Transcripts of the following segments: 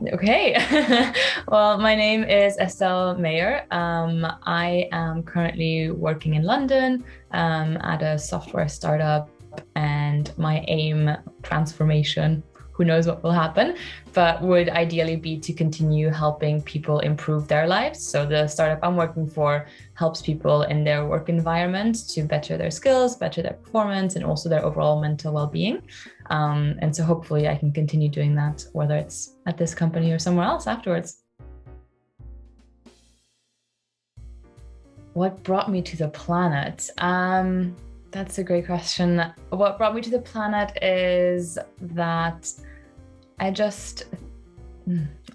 Okay. Well, my name is Estelle Mayer. I am currently working in London at a software startup, and my aim, transformation, who knows what will happen, but would ideally be to continue helping people improve their lives. So the startup I'm working for helps people in their work environment to better their skills, better their performance, and also their overall mental well-being. And so hopefully I can continue doing that, whether it's at this company or somewhere else afterwards. What brought me to the planet? That's a great question. What brought me to the planet is that I just,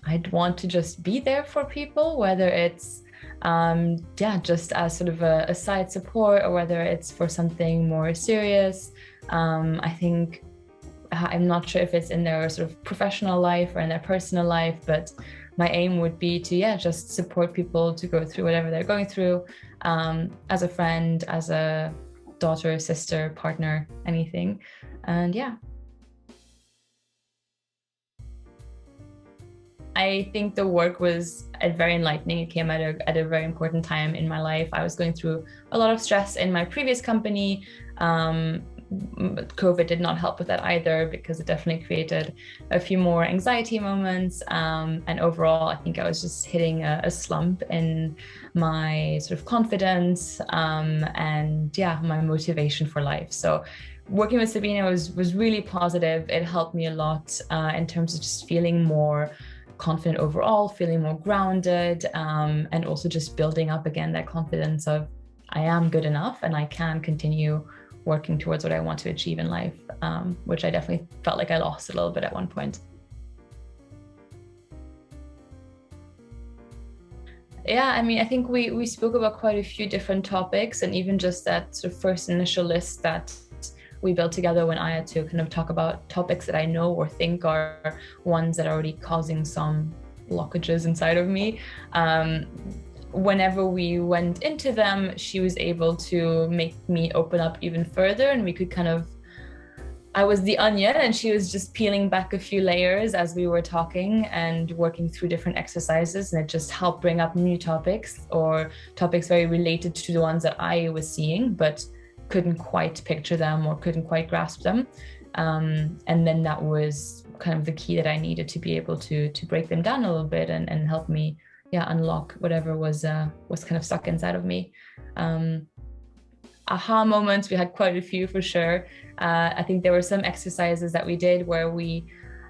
I'd want to just be there for people, whether it's, yeah, just as sort of a side support, or whether it's for something more serious. I think I'm not sure if it's in their sort of professional life or in their personal life, but my aim would be to, yeah, just support people to go through whatever they're going through, as a friend, as a daughter, sister, partner, anything. And yeah, I think the work was very enlightening. It came at a very important time in my life. I was going through a lot of stress in my previous company. COVID did not help with that either, because it definitely created a few more anxiety moments. And overall, I think I was just hitting a slump in my sort of confidence, and yeah, my motivation for life. So working with Sabine was really positive. It helped me a lot in terms of just feeling more confident overall, feeling more grounded, and also just building up again that confidence of I am good enough and I can continue working towards what I want to achieve in life, which I definitely felt like I lost a little bit at one point. Yeah, I mean, I think we spoke about quite a few different topics, and even just that sort of first initial list that we built together when I had to kind of talk about topics that I know or think are ones that are already causing some blockages inside of me. Whenever we went into them, she was able to make me open up even further, and we could kind of, I was the onion and she was just peeling back a few layers as we were talking and working through different exercises, and it just helped bring up new topics, or topics very related to the ones that I was seeing but couldn't quite picture them or couldn't quite grasp them. And then that was kind of the key that I needed to be able to break them down a little bit, and help me, yeah, unlock whatever was kind of stuck inside of me. Aha moments, we had quite a few for sure. I think there were some exercises that we did where we,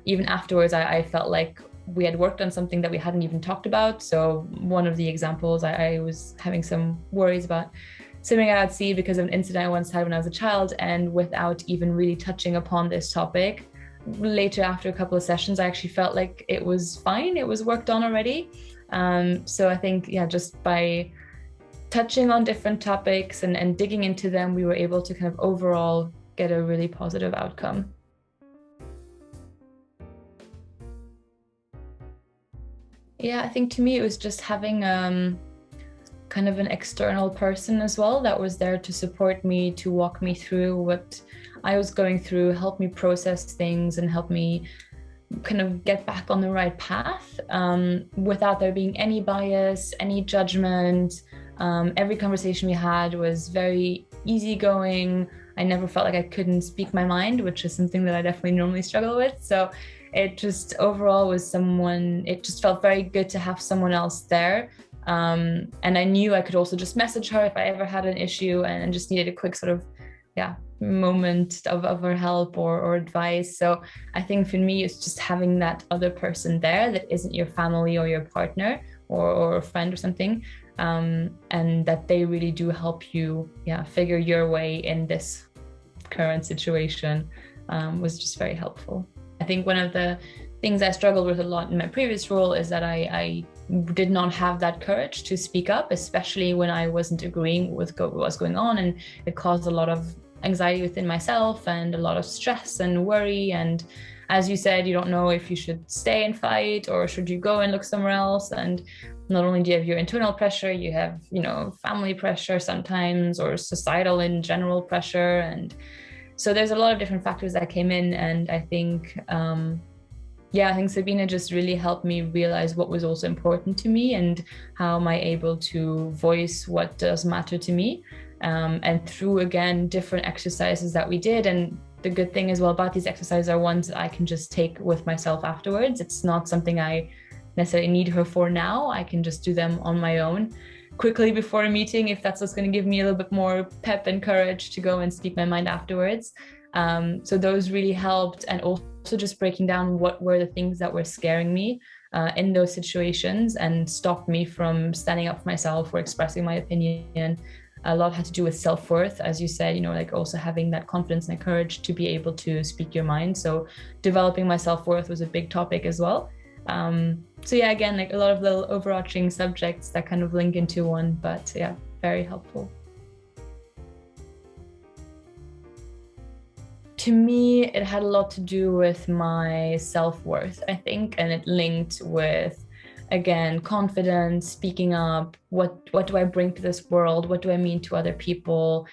even afterwards, I felt like we had worked on something that we hadn't even talked about. So one of the examples, I was having some worries about swimming out at sea because of an incident I once had when I was a child, and without even really touching upon this topic, later after a couple of sessions, I actually felt like it was fine. It was worked on already. So I think, yeah, just by touching on different topics and digging into them, we were able to kind of overall get a really positive outcome. Yeah, I think to me it was just having kind of an external person as well that was there to support me, to walk me through what I was going through, help me process things, and help me kind of get back on the right path, without there being any bias, any judgment. Every conversation we had was very easygoing. I never felt like I couldn't speak my mind, which is something that I definitely normally struggle with. So it just overall was someone, it just felt very good to have someone else there. And I knew I could also just message her if I ever had an issue and just needed a quick sort of, yeah, moment of her help or advice. So I think for me, it's just having that other person there that isn't your family or your partner or a friend or something, and that they really do help you, yeah, figure your way in this current situation, was just very helpful. I think one of the things I struggled with a lot in my previous role is that I did not have that courage to speak up, especially when I wasn't agreeing with what was going on, and it caused a lot of anxiety within myself and a lot of stress and worry. And as you said, you don't know if you should stay and fight or should you go and look somewhere else. And not only do you have your internal pressure, you have, family pressure sometimes, or societal in general pressure. And so there's a lot of different factors that came in. And I think, Yeah, I think Sabina just really helped me realize what was also important to me and how am I able to voice what does matter to me. And through, again, different exercises that we did. And the good thing as well about these exercises are ones that I can just take with myself afterwards. It's not something I necessarily need her for now. I can just do them on my own quickly before a meeting if that's what's going to give me a little bit more pep and courage to go and speak my mind afterwards. So those really helped. And also just breaking down what were the things that were scaring me in those situations and stopped me from standing up for myself or expressing my opinion. A lot had to do with self-worth, as you said, like also having that confidence and courage to be able to speak your mind. So developing my self-worth was a big topic as well. So yeah, again, like a lot of little overarching subjects that kind of link into one, but yeah, very helpful. To me, it had a lot to do with my self-worth, I think, and it linked with, again, confidence, speaking up, what do I bring to this world? What do I mean to other people?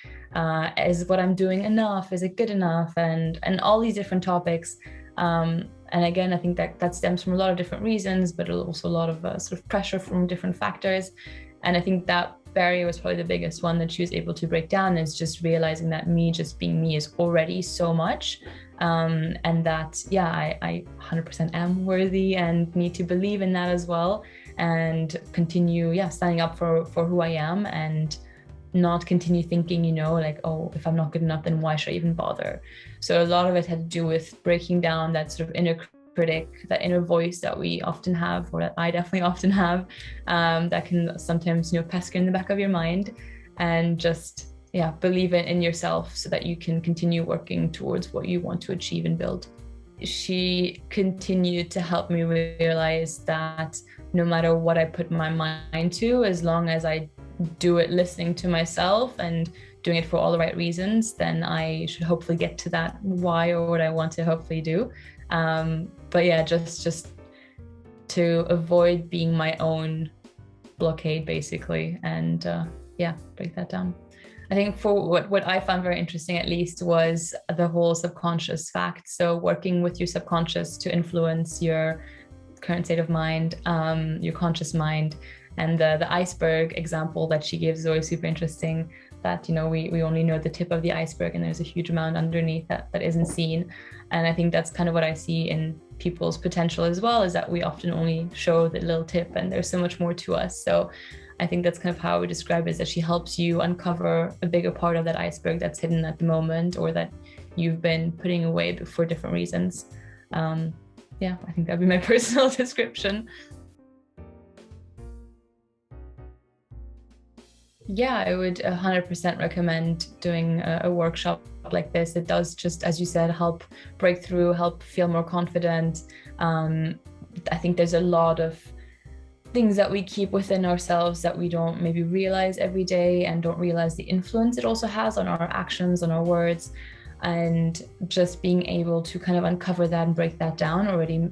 Is what I'm doing enough? Is it good enough? And all these different topics. And again, I think that stems from a lot of different reasons, but also a lot of sort of pressure from different factors. And I think that barrier was probably the biggest one that she was able to break down, is just realizing that me just being me is already so much. And that, yeah, I 100% am worthy and need to believe in that as well, and continue, yeah, standing up for who I am, and not continue thinking, like, oh, if I'm not good enough, then why should I even bother? So a lot of it had to do with breaking down that sort of inner critic, that inner voice that we often have, or that I definitely often have, that can sometimes, pester in the back of your mind, and just, yeah, believe in yourself so that you can continue working towards what you want to achieve and build. She continued to help me realize that no matter what I put my mind to, as long as I do it listening to myself and doing it for all the right reasons, then I should hopefully get to that why, or what I want to hopefully do. But yeah, just to avoid being my own blockade, basically, and yeah, break that down. I think for what I found very interesting, at least, was the whole subconscious fact. So working with your subconscious to influence your current state of mind, your conscious mind. And the iceberg example that she gives is always super interesting, that, we only know the tip of the iceberg and there's a huge amount underneath that isn't seen. And I think that's kind of what I see in people's potential as well, is that we often only show the little tip and there's so much more to us. So I think that's kind of how I would describe it, is that she helps you uncover a bigger part of that iceberg that's hidden at the moment, or that you've been putting away for different reasons. Yeah, I think that'd be my personal description. Yeah, I would 100% recommend doing a workshop like this. It does, just as you said, help break through, help feel more confident. I think there's a lot of things that we keep within ourselves that we don't maybe realize every day, and don't realize the influence it also has on our actions, on our words. And just being able to kind of uncover that and break that down already,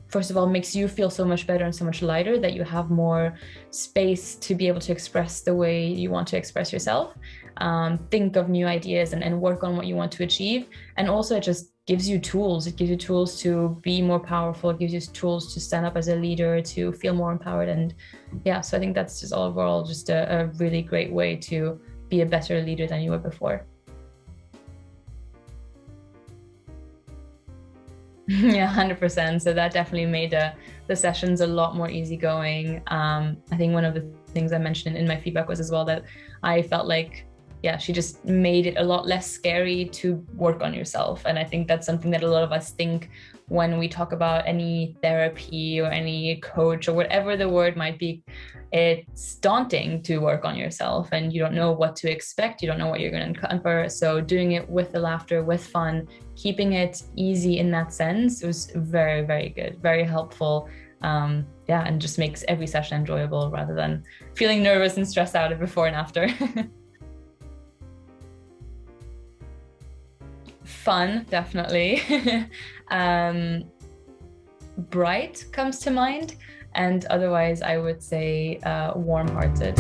first of all, makes you feel so much better and so much lighter, that you have more space to be able to express the way you want to express yourself, think of new ideas, and work on what you want to achieve. And also, it just gives you tools. It gives you tools to be more powerful. It gives you tools to stand up as a leader, to feel more empowered. And yeah, so I think that's just overall just a really great way to be a better leader than you were before. Yeah, 100%. So that definitely made the sessions a lot more easygoing. I think one of the things I mentioned in my feedback was as well that I felt like, yeah, she just made it a lot less scary to work on yourself. And I think that's something that a lot of us think when we talk about any therapy or any coach or whatever the word might be. It's daunting to work on yourself, and you don't know what to expect. You don't know what you're going to uncover. So doing it with the laughter, with fun, keeping it easy in that sense was very, very good, very helpful. Yeah, and just makes every session enjoyable rather than feeling nervous and stressed out before and after. Fun, definitely. Bright comes to mind, and otherwise I would say warm-hearted.